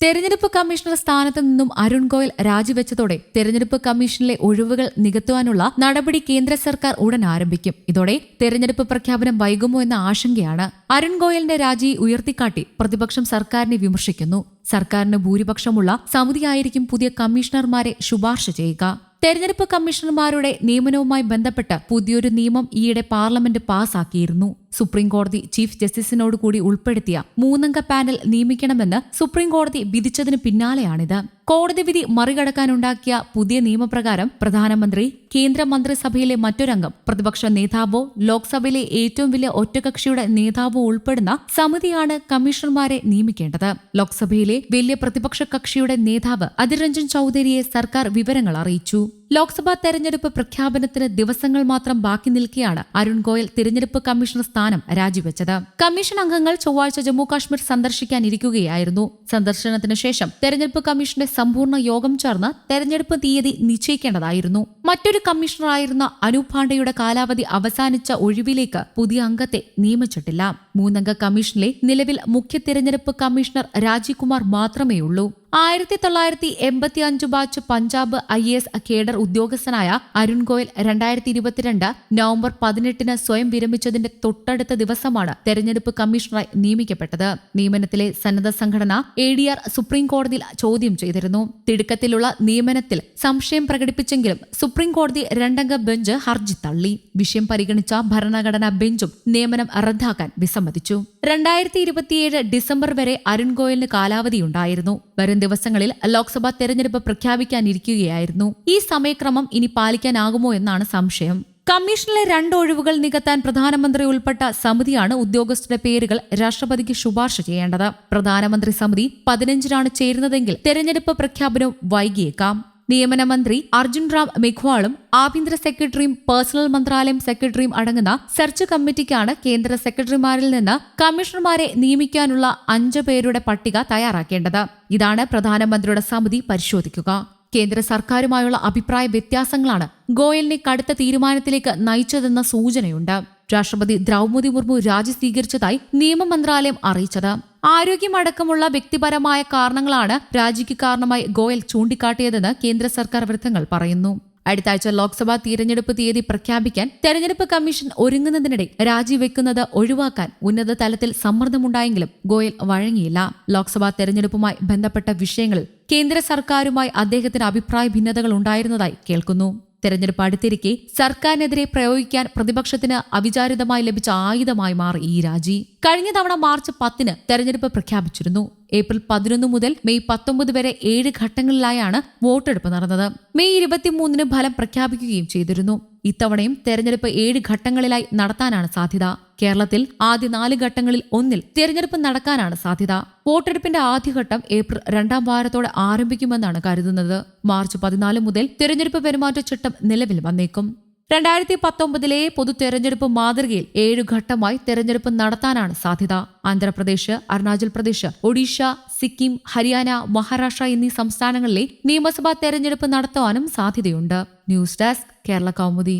തെരഞ്ഞെടുപ്പ് കമ്മീഷണർ സ്ഥാനത്ത് നിന്നും അരുൺ ഗോയൽ രാജിവെച്ചതോടെ തെരഞ്ഞെടുപ്പ് കമ്മീഷനിലെ ഒഴിവുകൾ നികത്തുവാനുള്ള നടപടി കേന്ദ്ര സർക്കാർ ഉടൻ ആരംഭിക്കും. ഇതോടെ തെരഞ്ഞെടുപ്പ് പ്രഖ്യാപനം വൈകുമോ എന്ന ആശങ്കയാണ്. അരുൺ ഗോയലിന്റെ രാജി ഉയർത്തിക്കാട്ടി പ്രതിപക്ഷം സർക്കാരിനെ വിമർശിക്കുന്നു. സർക്കാരിന് ഭൂരിപക്ഷമുള്ള സമിതിയായിരിക്കും പുതിയ കമ്മീഷണർമാരെ ശുപാർശ ചെയ്യുക. തെരഞ്ഞെടുപ്പ് കമ്മീഷണർമാരുടെ നിയമനവുമായി ബന്ധപ്പെട്ട് പുതിയൊരു നിയമം ഈയിടെ പാർലമെന്റ് പാസാക്കിയിരുന്നു. സുപ്രീംകോടതി ചീഫ് ജസ്റ്റിസിനോട് കൂടി ഉൾപ്പെടുത്തിയ 3-അംഗ പാനൽ നിയമിക്കണമെന്ന് സുപ്രീംകോടതി വിധിച്ചതിന് പിന്നാലെയാണിത്. കോടതി വിധി മറികടക്കാനുണ്ടാക്കിയ പുതിയ നിയമപ്രകാരം പ്രധാനമന്ത്രി, കേന്ദ്ര മന്ത്രിസഭയിലെ മറ്റൊരംഗം, പ്രതിപക്ഷ നേതാവോ ലോക്സഭയിലെ ഏറ്റവും വലിയ ഒറ്റകക്ഷിയുടെ നേതാവോ ഉൾപ്പെടുന്ന സമിതിയാണ് കമ്മീഷണർമാരെ നിയമിക്കേണ്ടത്. ലോക്സഭയിലെ വലിയ പ്രതിപക്ഷ കക്ഷിയുടെ നേതാവ് അധിർ രഞ്ജൻ ചൌധരിയെ സർക്കാർ വിവരങ്ങൾ അറിയിച്ചു. ലോക്സഭാ തെരഞ്ഞെടുപ്പ് പ്രഖ്യാപനത്തിന് ദിവസങ്ങൾ മാത്രം ബാക്കി നിൽക്കെയാണ് അരുൺ ഗോയൽ തിരഞ്ഞെടുപ്പ് കമ്മീഷണർ സ്ഥാനം രാജിവെച്ചത്. കമ്മീഷൻ അംഗങ്ങൾ ചൊവ്വാഴ്ച ജമ്മു കാശ്മീർ സന്ദർശിക്കാനിരിക്കുകയായിരുന്നു. സന്ദർശനത്തിന് ശേഷം തെരഞ്ഞെടുപ്പ് കമ്മീഷന്റെ സമ്പൂർണ്ണ യോഗം ചേർന്ന് തെരഞ്ഞെടുപ്പ് തീയതി നിശ്ചയിക്കേണ്ടതായിരുന്നു. മറ്റൊരു കമ്മീഷണറായിരുന്ന അനൂപ് പാണ്ഡെയുടെ കാലാവധി അവസാനിച്ച ഒഴിവിലേക്ക് പുതിയ അംഗത്തെ നിയമിച്ചിട്ടില്ല. 3-അംഗ കമ്മീഷനിലെ നിലവിൽ മുഖ്യ തിരഞ്ഞെടുപ്പ് കമ്മീഷണർ രാജീവ് കുമാർ മാത്രമേയുള്ളൂ. 1985 ബാച്ച് പഞ്ചാബ് IAS കേഡർ ഉദ്യോഗസ്ഥനായ അരുൺ ഗോയൽ 2022 നവംബർ 18 സ്വയം വിരമിച്ചതിന്റെ തൊട്ടടുത്ത ദിവസമാണ് തെരഞ്ഞെടുപ്പ് കമ്മീഷണറായി നിയമിക്കപ്പെട്ടത്. നിയമനത്തിലെ സന്നദ്ധ സംഘടന ADR സുപ്രീംകോടതിയിൽ ചോദ്യം ചെയ്തിരുന്നു. തിടുക്കത്തിലുള്ള നിയമനത്തിൽ സംശയം പ്രകടിപ്പിച്ചെങ്കിലും സുപ്രീംകോടതി 2-അംഗ ബെഞ്ച് ഹർജി തള്ളി. വിഷയം പരിഗണിച്ച ഭരണഘടനാ ബെഞ്ചും നിയമനം റദ്ദാക്കാൻ വിസമ്മതിച്ചു. 2027 ഡിസംബർ വരെ അരുൺ ഗോയലിന് കാലാവധിയുണ്ടായിരുന്നു. വരും ദിവസങ്ങളിൽ ലോക്സഭാ തെരഞ്ഞെടുപ്പ് പ്രഖ്യാപിക്കാനിരിക്കുകയായിരുന്നു. ഈ സമയക്രമം ഇനി പാലിക്കാനാകുമോ എന്നാണ് സംശയം. കമ്മീഷനിലെ 2 ഒഴിവുകൾ നികത്താൻ പ്രധാനമന്ത്രി ഉൾപ്പെട്ട സമിതിയാണ് ഉദ്യോഗസ്ഥരുടെ പേരുകൾ രാഷ്ട്രപതിക്ക് ശുപാർശ ചെയ്യേണ്ടത്. പ്രധാനമന്ത്രി സമിതി 15-നാണ് ചേരുന്നതെങ്കിൽ തെരഞ്ഞെടുപ്പ് പ്രഖ്യാപനവും വൈകിയേക്കാം. നിയമന മന്ത്രി അർജുൻ റാം മെഘ്വാളും ആഭ്യന്തര സെക്രട്ടറിയും പേഴ്സണൽ മന്ത്രാലയം സെക്രട്ടറിയും അടങ്ങുന്ന സെർച്ച് കമ്മിറ്റിക്കാണ് കേന്ദ്ര സെക്രട്ടറിമാരിൽ നിന്ന് കമ്മീഷണർമാരെ നിയമിക്കാനുള്ള 5 പേരുടെ പട്ടിക തയ്യാറാക്കേണ്ടത്. ഇതാണ് പ്രധാനമന്ത്രിയുടെ സമിതി പരിശോധിക്കുക. കേന്ദ്ര സർക്കാരുമായുള്ള അഭിപ്രായ വ്യത്യാസങ്ങളാണ് ഗോയലിനെ കടുത്ത തീരുമാനത്തിലേക്ക് നയിച്ചതെന്ന സൂചനയുണ്ട്. രാഷ്ട്രപതി ദ്രൗപദി മുർമു രാജി സ്വീകരിച്ചതായി നിയമ മന്ത്രാലയം അറിയിച്ചത്. ആരോഗ്യമടക്കമുള്ള വ്യക്തിപരമായ കാരണങ്ങളാണ് രാജിക്ക് കാരണമായി ഗോയൽ ചൂണ്ടിക്കാട്ടിയതെന്ന് കേന്ദ്ര സർക്കാർ വൃത്തങ്ങൾ പറയുന്നു. അടുത്ത ആഴ്ച ലോക്സഭാ തിരഞ്ഞെടുപ്പ് തീയതി പ്രഖ്യാപിക്കാൻ തെരഞ്ഞെടുപ്പ് കമ്മീഷൻ ഒരുങ്ങുന്നതിനിടെ രാജിവെക്കുന്നത് ഒഴിവാക്കാൻ ഉന്നത തലത്തിൽ സമ്മർദ്ദമുണ്ടായെങ്കിലും ഗോയൽ വഴങ്ങിയില്ല. ലോക്സഭാ തെരഞ്ഞെടുപ്പുമായി ബന്ധപ്പെട്ട വിഷയങ്ങളിൽ കേന്ദ്ര സർക്കാരുമായി അദ്ദേഹത്തിന് അഭിപ്രായ ഭിന്നതകൾ ഉണ്ടായിരുന്നതായി കേൾക്കുന്നു. തെരഞ്ഞെടുപ്പ് അടുത്തിരിക്കെ സർക്കാരിനെതിരെ പ്രയോഗിക്കാൻ പ്രതിപക്ഷത്തിന് അവിചാരിതമായി ലഭിച്ച ആയുധമായി മാറി ഈ രാജി. കഴിഞ്ഞ തവണ മാർച്ച് 10 തെരഞ്ഞെടുപ്പ് പ്രഖ്യാപിച്ചിരുന്നു. ഏപ്രിൽ 11 മുതൽ മെയ് 19 വരെ 7 ഘട്ടങ്ങളിലായാണ് വോട്ടെടുപ്പ് നടന്നത്. മെയ് 23 ഫലം പ്രഖ്യാപിക്കുകയും ചെയ്തിരുന്നു. ഇത്തവണയും തെരഞ്ഞെടുപ്പ് 7 ഘട്ടങ്ങളിലായി നടത്താനാണ് സാധ്യത. കേരളത്തിൽ ആദ്യ 4 ഘട്ടങ്ങളിൽ ഒന്നിൽ തെരഞ്ഞെടുപ്പ് നടക്കാനാണ് സാധ്യത. വോട്ടെടുപ്പിന്റെ ആദ്യഘട്ടം ഏപ്രിൽ 2-ാം വാരത്തോടെ ആരംഭിക്കുമെന്നാണ് കരുതുന്നത്. മാർച്ച് 14 മുതൽ തെരഞ്ഞെടുപ്പ് പെരുമാറ്റച്ചട്ടം നിലവിൽ വന്നേക്കും. 2019 പൊതു തെരഞ്ഞെടുപ്പ് മാതൃകയിൽ 7 ഘട്ടമായി തെരഞ്ഞെടുപ്പ് നടത്താനാണ് സാധ്യത. ആന്ധ്രാപ്രദേശ്, അരുണാചൽ പ്രദേശ്, ഒഡീഷ, സിക്കിം, ഹരിയാന, മഹാരാഷ്ട്ര എന്നീ സംസ്ഥാനങ്ങളിലെ നിയമസഭാ തെരഞ്ഞെടുപ്പ് നടത്തുവാനും സാധ്യതയുണ്ട്. News desk, Kerala Kaumudi.